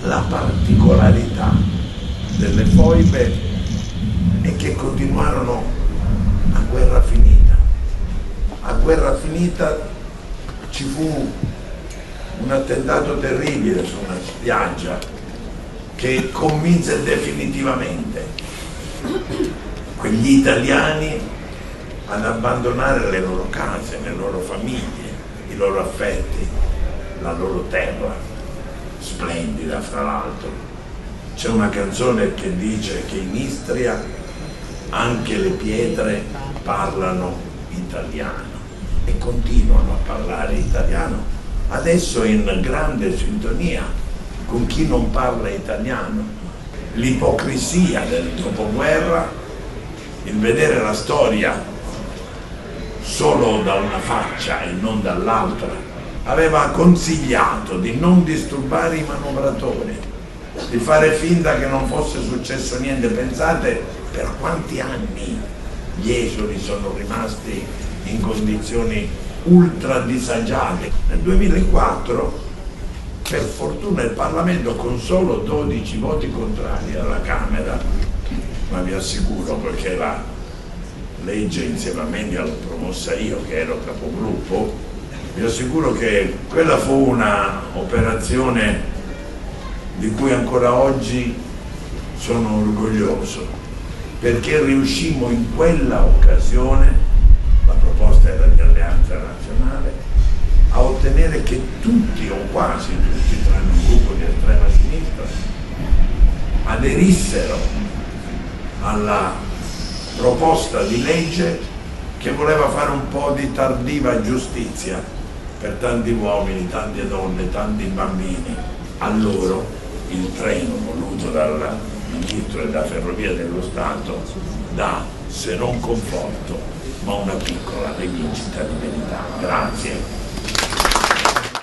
La particolarità delle foibe è che continuarono a guerra finita. A guerra finita ci fu un attentato terribile su una spiaggia che convinse definitivamente quegli italiani ad abbandonare le loro case, le loro famiglie, i loro affetti, la loro terra, splendida fra l'altro. C'è una canzone che dice che in Istria anche le pietre parlano italiano e continuano a parlare italiano, adesso in grande sintonia con chi non parla italiano. L'ipocrisia del dopoguerra, il vedere la storia solo da una faccia e non dall'altra, aveva consigliato di non disturbare i manovratori, di fare finta che non fosse successo niente. Pensate per quanti anni gli esuli sono rimasti in condizioni ultra disagiate. Nel 2004, per fortuna, il Parlamento, con solo 12 voti contrari alla Camera, ma vi assicuro, perché la legge insieme a me l'ho promossa io che ero capogruppo, vi assicuro che quella fu una operazione di cui ancora oggi sono orgoglioso, perché riuscimmo in quella occasione, la proposta era di Alleanza Nazionale, a ottenere che tutti o quasi tutti, tranne un gruppo di estrema sinistra, aderissero alla proposta di legge che voleva fare un po' di tardiva giustizia per tanti uomini, tante donne, tanti bambini. A loro il treno voluto dal Ministro e da Ferrovie dello Stato dà, se non conforto, ma una piccola rivincita di verità. Grazie.